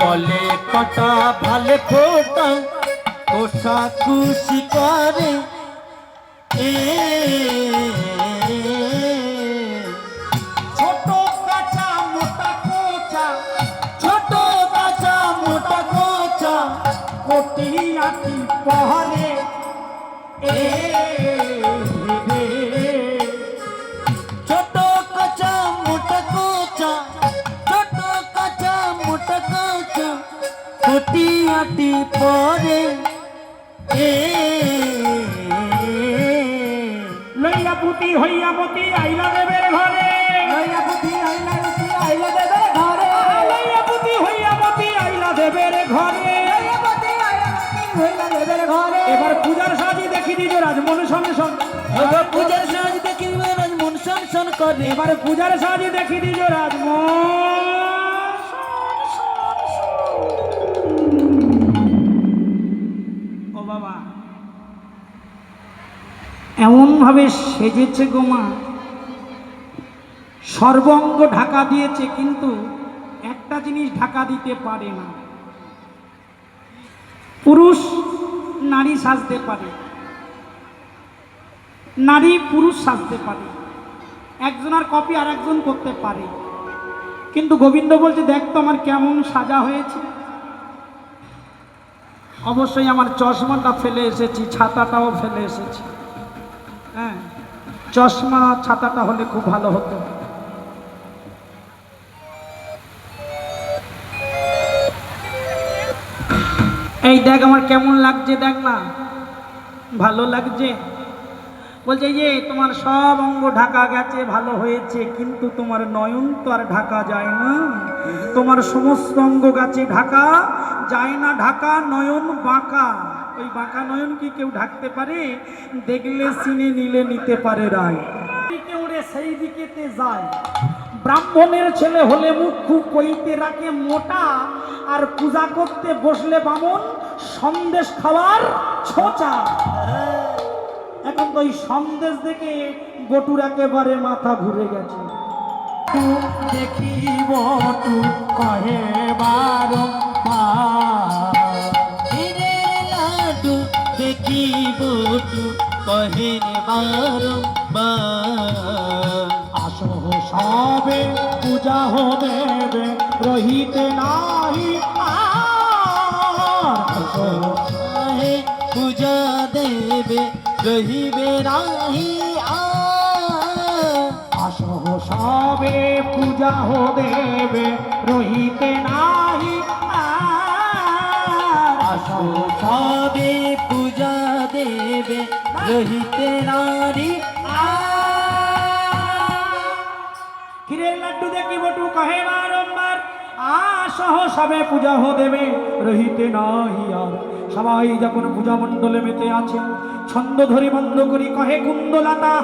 বলে কটা ভালে ফোটা কোষা খুশি করে ছোট কাঁচা মোটা কোচা, ছোট কাঁচা মোটা কোচা কোটি আটি পহরে ছোট কাঁচা মোটা কোচা, ছোট কাঁচা মোটা কোচা কোটি আটি পরে লইয়া পুতি হইয়া মতি আইলা দেবের ঘরে, লইয়া পুতি আইলা মতি আইলা দেবের ঘরে, লইয়া পুতি হইয়া মতি আইলা দেবের ঘরে, লইয়া পুতি আইলা মতি হইলা দেবের ঘরে। এবার পূজার সাজি দেখি দিজ রাজমন সংসন, এবার পূজার সাজ দেখি রাজমন সংসন করে, এবার পূজার সাজি দেখি দিজ রাজমন। ও বাবা এমন ভাবে সেজেছে গোমা, সর্বঙ্গ ঢাকা দিয়েছে কিন্তু একটা জিনিস ঢাকা দিতে পারে না। পুরুষ নারী সাজতে পারে, নারী পুরুষ সাজতে পারে, একজনের কপি আর একজন করতে পারে, কিন্তু গোবিন্দ বলছে দেখ তো আমার কেমন সাজা হয়েছে। অবশ্যই আমার চশমাটা ফেলে এসেছি, ছাতাটাও ফেলে এসেছি। হ্যাঁ, চশমা ছাতাটা হলে খুব ভালো হতো। এই দেখ আমার কেমন লাগছে, দেখ না ভালো লাগছে। বলছে যে তোমার সব অঙ্গ ঢাকা গেছে ভালো হয়েছে, কিন্তু তোমার নয়ন তো আর ঢাকা যায় না, তোমার সমস্ত অঙ্গ গেছে ঢাকা যায় না, ঢাকা নয়ন বাঁকা। ওই বাঁকা নয়ন কি কেউ ঢাকতে পারে? দেখলে চিনে নিলে নিতে পারে রায়, ওরে সেই দিকেতে যায়। ব্রাহ্মণের ছেলে হলে মুখ খুব কইতে রাখে মোটা, আর পূজা করতে বসলে বামন সন্দেশ খাওয়ার ছোঁচা। এখন তো ওই সন্দেশ দেখে বটুর একেবারে মাথা ঘুরে গেছে। দেখিব তু কহে বারম্বার, লাডু দেখিব তু কহে বারম্বার। আসো সবে পূজা হবে রহিতে নাহি আর, আসো হে পূজা দেবে রহিবে রাহি আসো সবে পূজা হবে রহিতে নাহি আর, আসো সবে পূজা দেবে রহিতে নারী। ক্ষীরের লাড্ডু দেখি বটু কহে বারম্বার, আসহ সবে পূজা হো দেবে রহিতে নাহি আর। সবাই যখন পূজা মণ্ডলে মেতে আছে, ছন্দ ধরি বন্ধ করি কহে কুন্দলতা,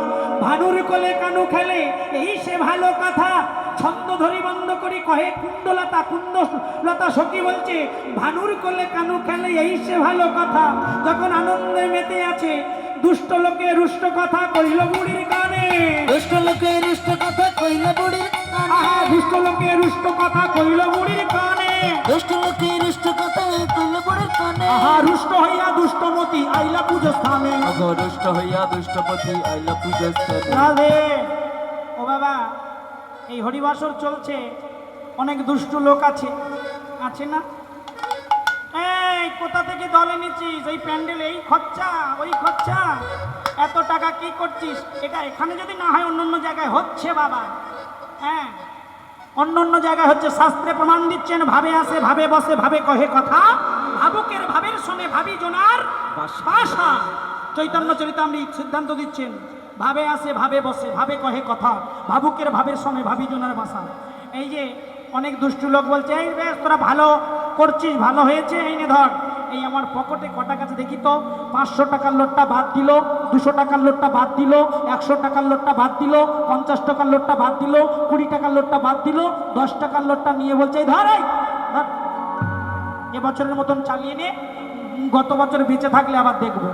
ভানুর কোলে কানু খেলে এই সে ভালো কথা। ছন্দ ধরি বন্ধ করি কহে কুন্দলতা, কুন্দলতা সখী বলছে ভানুর কোলে কানু খেলে এই সে ভালো কথা। যখন আনন্দে মেতে আছে, দুষ্ট লোকে রুষ্ট কথা কইল বুড়ির কানে, দুষ্ট লোকে রুষ্ট কথা কইল বুড়ির কানে, দুষ্ট লোকে রুষ্ট কথা কইল বুড়ির কানে, দুষ্ট লোকে রুষ্ট কথা কইল বুড়ির কানে। রুষ্ট হইয়া দুষ্টমতি আইলা পুজো স্থানে, রুষ্ট হইয়া দুষ্টপতি আইলা পূজা স্থানে। রাধে। ও বাবা এই হরিবাসর চলছে, অনেক দুষ্ট লোক আছে, আছে না? এই কোথা থেকে দলে নিচ্ছিস? এই প্যান্ডেল এই খরচা ওই খরচা, এত টাকা কি করছিস? এটা এখানে যদি না হয় অন্য অন্য জায়গায় হচ্ছে বাবা। হ্যাঁ, অন্য অন্য জায়গায় হচ্ছে, শাস্ত্রে প্রমাণ দিচ্ছেন ভাবে আসে ভাবে বসে ভাবে কহে কথা, ভাবুকের ভাবের সঙ্গে ভাবি জনার বাসা। চৈতন্য চরিতামৃত সিদ্ধান্ত দিচ্ছেন ভাবে আসে ভাবে বসে ভাবে কহে কথা, ভাবুকের ভাবের সঙ্গে ভাবি জনার বাসা। এই যে অনেক দুষ্টু লোক বলছে এই বেশ তোরা ভালো করছিস, ভালো হয়েছে, এই নে ধর। এই আমার পকেটে কটা কাছে দেখি তো, 500 টাকার নোটটা বাদ দিল, 200 টাকার নোটটা বাদ দিল, 100 টাকার নোটটা বাদ দিল, 50 টাকার নোটটা বাদ দিল, 20 টাকার নোটটা বাদ দিল, 10 টাকার নোটটা নিয়ে বলছে এই ধর, এই ধর, এবছরের মতন চালিয়ে নে, গত বছর বেঁচে থাকলে আবার দেখবো।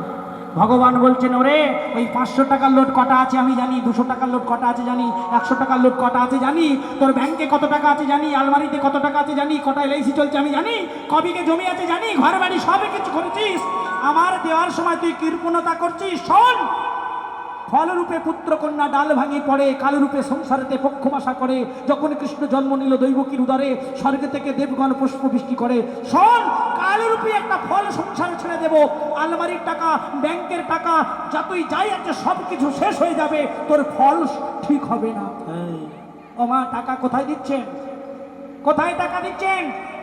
ভগবান বলছেন, ওরে ওই 500 টাকার নোট কটা আছে আমি জানি, 200 টাকার নোট কটা আছে জানি, 100 টাকার নোট কটা আছে জানি, তোর ব্যাংকে কত টাকা আছে জানি, আলমারিতে কত টাকা আছে জানি, কটা এলআইসি চলছে আমি জানি, কবিকে জমি আছে জানি, ঘর বাড়ি সবই কিছু করেছিস। আমার দেওয়ার সময় তুই কৃপণতা করছিস। শোন, ফলরূপে পুত্র কন্যা ডাল ভাঙি পড়ে, কালরূপে সংসারেতে পক্ষমাশা করে। যখন কৃষ্ণ জন্ম নিল দৈবকীর উদারে, স্বর্গ থেকে দেবগণ পুষ্প বৃষ্টি করে। শোন, কালরূপী একটা ফল সংসারে ছেড়ে দেব। আলমারির টাকা, ব্যাংকের টাকা, যতই যাই আছে সব কিছু শেষ হয়ে যাবে, তোর ফল ঠিক হবে না। ও মা, টাকা কোথায় দিচ্ছেন? কোথায় টাকা দিচ্ছেন?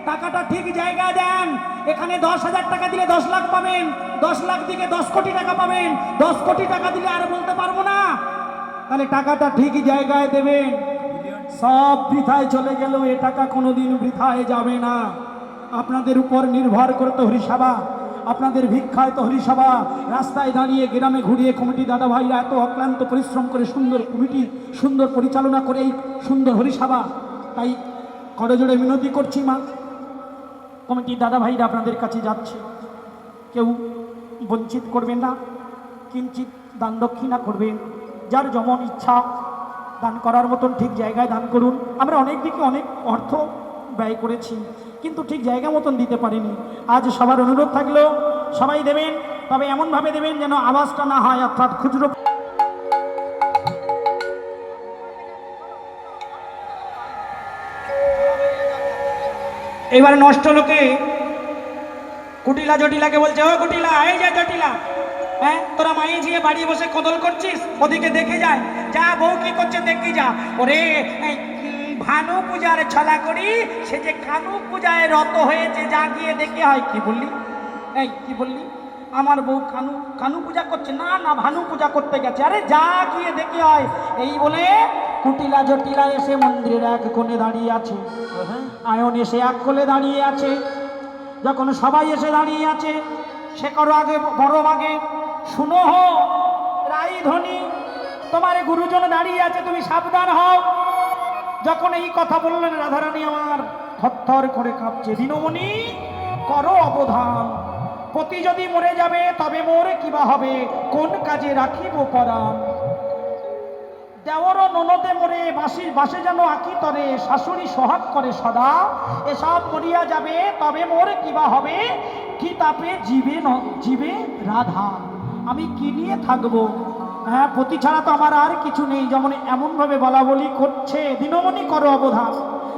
টাকাটা ঠিক জায়গায় দেন। এখানে 10,000 টাকা দিলে 10 লাখ পাবেন, 10 লাখ দিকে 10 কোটি টাকা পাবেন, 10 কোটি টাকা দিলে আর বলতে পারবো না। তাহলে টাকাটা ঠিক জায়গায় দেবেন। সব বৃথায় চলে গেল, এ টাকা কোনোদিন বৃথায় যাবে না। আপনাদের উপর নির্ভর করে তো হরিসভা, আপনাদের ভিক্ষায় তো হরিসভা। রাস্তায় দাঁড়িয়ে, গ্রামে ঘুরিয়ে কমিটি দাদা ভাইরা এত অক্লান্ত পরিশ্রম করে সুন্দর কমিটি, সুন্দর পরিচালনা করে এই সুন্দর হরিসভা। তাই করজোড়ে মিনতি করছি মা, কমিটির দাদা ভাইরা আপনাদের কাছে যাচ্ছে, কেউ বঞ্চিত করবেন না, কিঞ্চিত দান দক্ষিণা করবেন। যার যেমন ইচ্ছা দান করার মতন ঠিক জায়গায় দান করুন। আমরা অনেক দিকে অনেক অর্থ ব্যয় করেছি, কিন্তু ঠিক জায়গা মতন দিতে পারিনি। আজ সবার অনুরোধ থাকলো সবাই দেবেন, তবে এমনভাবে দেবেন যেন আওয়াজটা না হয়, অর্থাৎ খুচরো। এবার নষ্ট লোকে কুটিলা জটিলাকে বলছে, ও কুটিলা, এই যে জটিলা, হ্যাঁ তোরা মায়ে ঝিয়ে বাড়ি বসে কদল করছিস, ওদিকে দেখে যায়, যা বউ কি করছে দেখি যা। ওরে ভানু পূজার ছলা করি, সে যে কানু পূজায় রত হয়েছে, যা গিয়ে দেখে হয়। কি বললি? এই কি বললি? আমার বউ কানু পূজা করছে? না না, ভানু পূজা করতে গেছে। আরে যা গিয়ে দেখে হয়। এই বলে কুটিলা জটিলা এসে মন্দিরের এক কোণে দাঁড়িয়ে আছে, আয়ন এসে এক কোণে দাঁড়িয়ে আছে। যখন সবাই এসে দাঁড়িয়ে আছে, সে করো আগে বড় আগে, শুনো হো রাই ধ্বনি, তোমার গুরুজন দাঁড়িয়ে আছে, তুমি সাবধান হও। যখন এই কথা বললেন, রাধারানী আমার থরথর করে কাঁপছে। দিনমণি করো অবধান, পতি যদি মরে যাবে তবে মোর কিবা হবে, কোন কাজে রাখিব পরাণ। দেওর ননদে মরে বাসে যেন আঁকি তরে, শাশুড়ি সোহাগ করে সদা, এসব মরিয়া যাবে তবে মোর কিবা হবে, কি তাপে জীবে রাধা। আমি কি নিয়ে থাকবো? হ্যাঁ, পতি ছাড়া তো আমার আর কিছু নেই। যেমন এমনভাবে বলা বলি করছে, দিনমণি করো অবধান,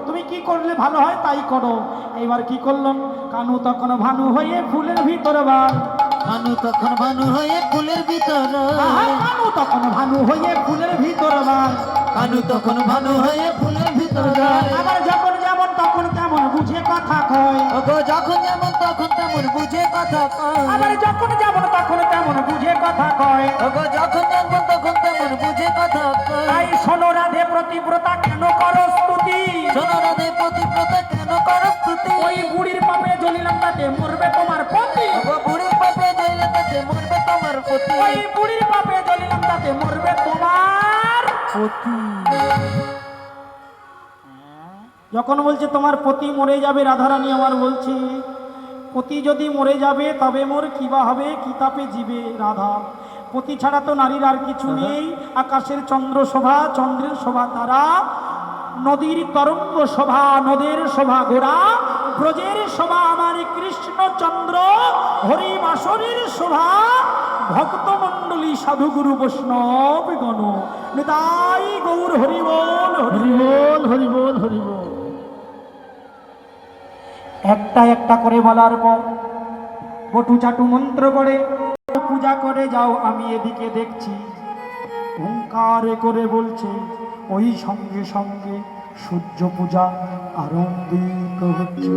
তুমি কি করলে ভালো হয় তাই করো। এইবার কি করলাম? কানু তখন ভানু হয়ে ফুলের ভিতর বাল, কানু তখন ভানু হয়ে ফুলের ভিতর, কানু তখন ভানু হয়ে ফুলের ভিতর বাল, কানু তখন ভানু হয়ে ফুলের ভিতর যায়। আবার যখন যেমন তখন তেমন বুঝে কথা কয়, ওগো যখন যেমন তখন তেমন বুঝে কথা কয়, আবার যখন যেমন তখন তেমন বুঝে কথা কয়, ওগো যখন যেমন তখন তেমন বুঝে কথা কয়। তাই শোনো রাধে প্রতিব্রতা কেন করো স্তুতি, শোনো রাধে প্রতিব্রতা কেন করো স্তুতি, ওই বুড়ির পাপে জ্বলিলাম তাতে মরবে তোমার পতি, ওগো বুড়ির পাপে জ্বলে তাতে মরবে তোমার পতি, ওই বুড়ির পাপে জ্বলিলাম তাতে মরবে তোমার পতি। যখন বলছে তোমার পতি মরে যাবে, রাধারানী আমার বলছে পতি যদি মরে যাবে তবে মোর কিবা হবে, কি তাপে জীবে রাধা। পতি ছাড়া তো নারীর আর কিছু নেই। আকাশের চন্দ্র শোভা, চন্দ্রের শোভা তারা, নদীর তরঙ্গ শোভা, নদের শোভা গোড়া, ব্রজের শোভা আমার কৃষ্ণচন্দ্র, হরি বাসরের শোভা, ভক্তমণ্ডলী সাধুগুরু বৈষ্ণব গণ, নিতাই গৌর হরি বল, হরি বল, হরি বল, হরি বল। একটা একটা করে বলার পর বটু চাটু মন্ত্র করে পূজা করে যাও, আমি এদিকে দেখছি। হুঙ্কার করে বলছে, ওই সঙ্গে সঙ্গে সূর্য পূজা আরম্ভিত হচ্ছে।